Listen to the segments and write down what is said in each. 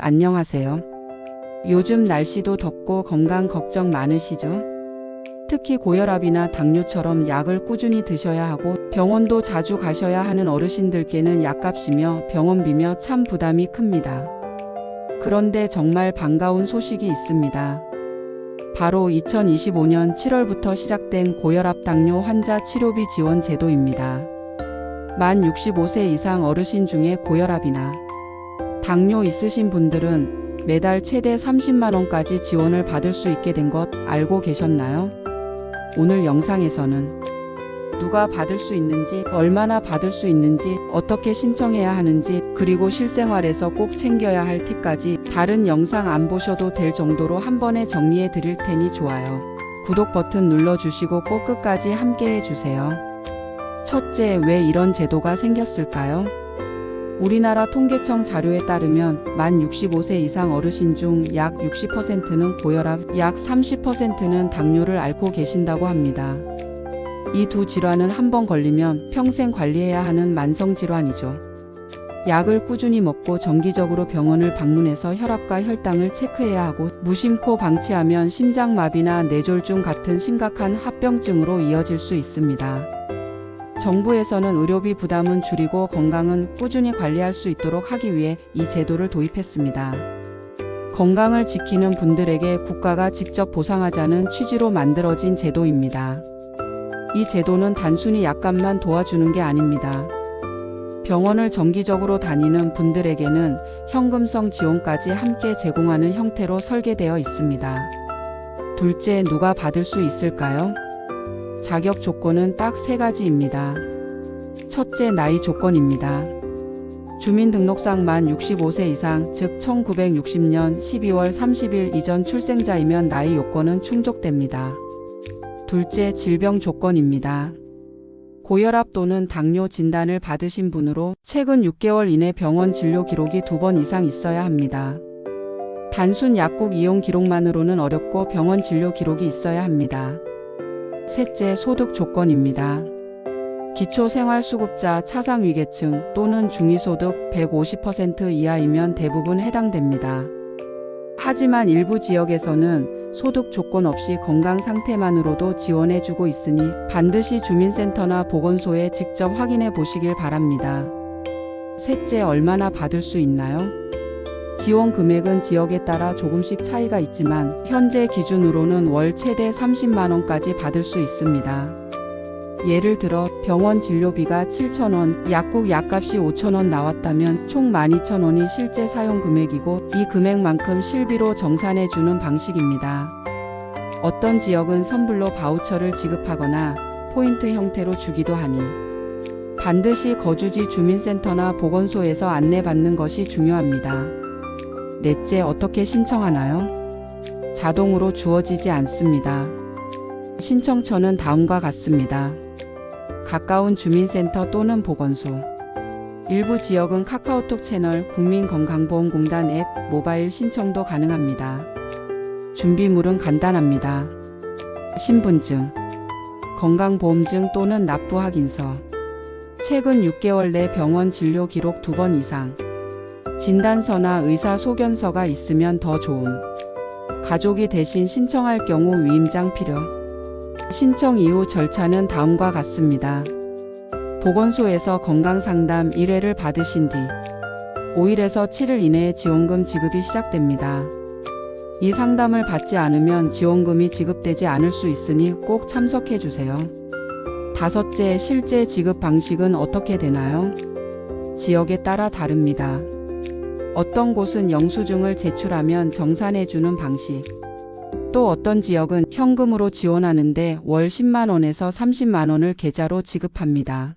안녕하세요. 요즘 날씨도 덥고 건강 걱정 많으시죠? 특히 고혈압이나 당뇨처럼 약을 꾸준히 드셔야 하고 병원도 자주 가셔야 하는 어르신들께는 약값이며 병원비며 참 부담이 큽니다. 그런데 정말 반가운 소식이 있습니다. 바로 2025년 7월부터 시작된 고혈압 당뇨 환자 치료비 지원 제도입니다. 만 65세 이상 어르신 중에 고혈압이나 당뇨 있으신 분들은 매달 최대 30만 원까지 지원을 받을 수 있게 된 것 알고 계셨나요? 오늘 영상에서는 누가 받을 수 있는지, 얼마나 받을 수 있는지, 어떻게 신청해야 하는지, 그리고 실생활에서 꼭 챙겨야 할 팁까지 다른 영상 안 보셔도 될 정도로 한 번에 정리해 드릴 테니 좋아요. 구독 버튼 눌러주시고 꼭 끝까지 함께 해주세요. 첫째, 왜 이런 제도가 생겼을까요? 우리나라 통계청 자료에 따르면 만 65세 이상 어르신 중 약 60%는 고혈압, 약 30%는 당뇨를 앓고 계신다고 합니다. 이 두 질환은 한 번 걸리면 평생 관리해야 하는 만성 질환이죠. 약을 꾸준히 먹고 정기적으로 병원을 방문해서 혈압과 혈당을 체크해야 하고 무심코 방치하면 심장마비나 뇌졸중 같은 심각한 합병증으로 이어질 수 있습니다. 정부에서는 의료비 부담은 줄이고 건강은 꾸준히 관리할 수 있도록 하기 위해 이 제도를 도입했습니다. 건강을 지키는 분들에게 국가가 직접 보상하자는 취지로 만들어진 제도입니다. 이 제도는 단순히 약값만 도와주는 게 아닙니다. 병원을 정기적으로 다니는 분들에게는 현금성 지원까지 함께 제공하는 형태로 설계되어 있습니다. 둘째, 누가 받을 수 있을까요? 자격 조건은 딱 3가지입니다. 첫째, 나이 조건입니다. 주민등록상 만 65세 이상, 즉 1960년 12월 30일 이전 출생자이면 나이 요건은 충족됩니다. 둘째, 질병 조건입니다. 고혈압 또는 당뇨 진단을 받으신 분으로 최근 6개월 이내 병원 진료 기록이 2번 이상 있어야 합니다. 단순 약국 이용 기록만으로는 어렵고 병원 진료 기록이 있어야 합니다. 셋째, 소득 조건입니다. 기초생활수급자 차상위계층 또는 중위소득 150% 이하이면 대부분 해당됩니다. 하지만 일부 지역에서는 소득 조건 없이 건강 상태만으로도 지원해주고 있으니 반드시 주민센터나 보건소에 직접 확인해 보시길 바랍니다. 셋째, 얼마나 받을 수 있나요? 지원 금액은 지역에 따라 조금씩 차이가 있지만 현재 기준으로는 월 최대 30만 원까지 받을 수 있습니다. 예를 들어 병원 진료비가 7,000원, 약국 약값이 5,000원 나왔다면 총 12,000원이 실제 사용 금액이고 이 금액만큼 실비로 정산해주는 방식입니다. 어떤 지역은 선불로 바우처를 지급하거나 포인트 형태로 주기도 하니 반드시 거주지 주민센터나 보건소에서 안내받는 것이 중요합니다. 넷째, 어떻게 신청하나요? 자동으로 주어지지 않습니다. 신청처는 다음과 같습니다. 가까운 주민센터 또는 보건소. 일부 지역은 카카오톡 채널, 국민건강보험공단 앱, 모바일 신청도 가능합니다. 준비물은 간단합니다. 신분증, 건강보험증 또는 납부확인서, 최근 6개월 내 병원 진료 기록 2번 이상, 진단서나 의사소견서가 있으면 더 좋음. 가족이 대신 신청할 경우 위임장 필요. 신청 이후 절차는 다음과 같습니다. 보건소에서 건강상담 1회를 받으신 뒤 5일에서 7일 이내에 지원금 지급이 시작됩니다. 이 상담을 받지 않으면 지원금이 지급되지 않을 수 있으니 꼭 참석해주세요. 다섯째, 실제 지급 방식은 어떻게 되나요? 지역에 따라 다릅니다. 어떤 곳은 영수증을 제출하면 정산해주는 방식, 또 어떤 지역은 현금으로 지원하는데 월 10만 원에서 30만 원을 계좌로 지급합니다.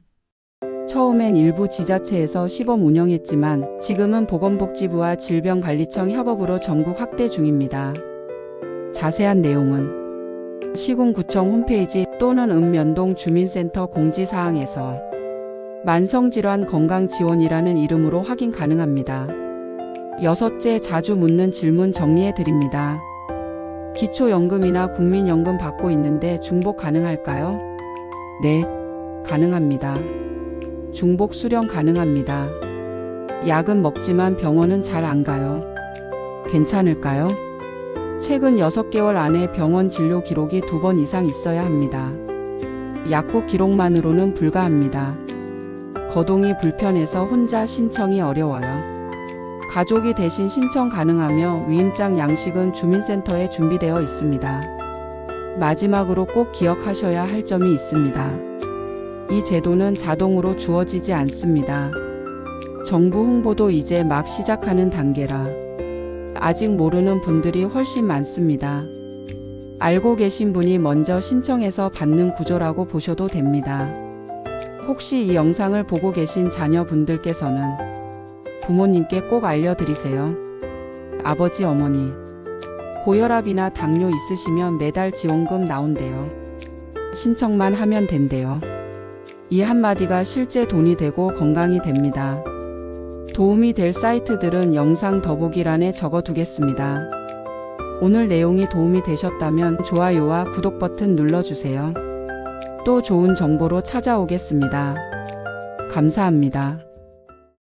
처음엔 일부 지자체에서 시범 운영했지만 지금은 보건복지부와 질병관리청 협업으로 전국 확대 중입니다. 자세한 내용은 시군구청 홈페이지 또는 읍면동 주민센터 공지사항에서 만성질환 건강지원이라는 이름으로 확인 가능합니다. 여섯째, 자주 묻는 질문 정리해 드립니다. 기초연금이나 국민연금 받고 있는데 중복 가능할까요? 네, 가능합니다. 중복 수령 가능합니다. 약은 먹지만 병원은 잘 안 가요. 괜찮을까요? 최근 6개월 안에 병원 진료 기록이 2번 이상 있어야 합니다. 약국 기록만으로는 불가합니다. 거동이 불편해서 혼자 신청이 어려워요. 가족이 대신 신청 가능하며 위임장 양식은 주민센터에 준비되어 있습니다. 마지막으로 꼭 기억하셔야 할 점이 있습니다. 이 제도는 자동으로 주어지지 않습니다. 정부 홍보도 이제 막 시작하는 단계라 아직 모르는 분들이 훨씬 많습니다. 알고 계신 분이 먼저 신청해서 받는 구조라고 보셔도 됩니다. 혹시 이 영상을 보고 계신 자녀분들께서는 부모님께 꼭 알려드리세요. 아버지, 어머니, 고혈압이나 당뇨 있으시면 매달 지원금 나온대요. 신청만 하면 된대요. 이 한마디가 실제 돈이 되고 건강이 됩니다. 도움이 될 사이트들은 영상 더보기란에 적어두겠습니다. 오늘 내용이 도움이 되셨다면 좋아요와 구독 버튼 눌러주세요. 또 좋은 정보로 찾아오겠습니다. 감사합니다.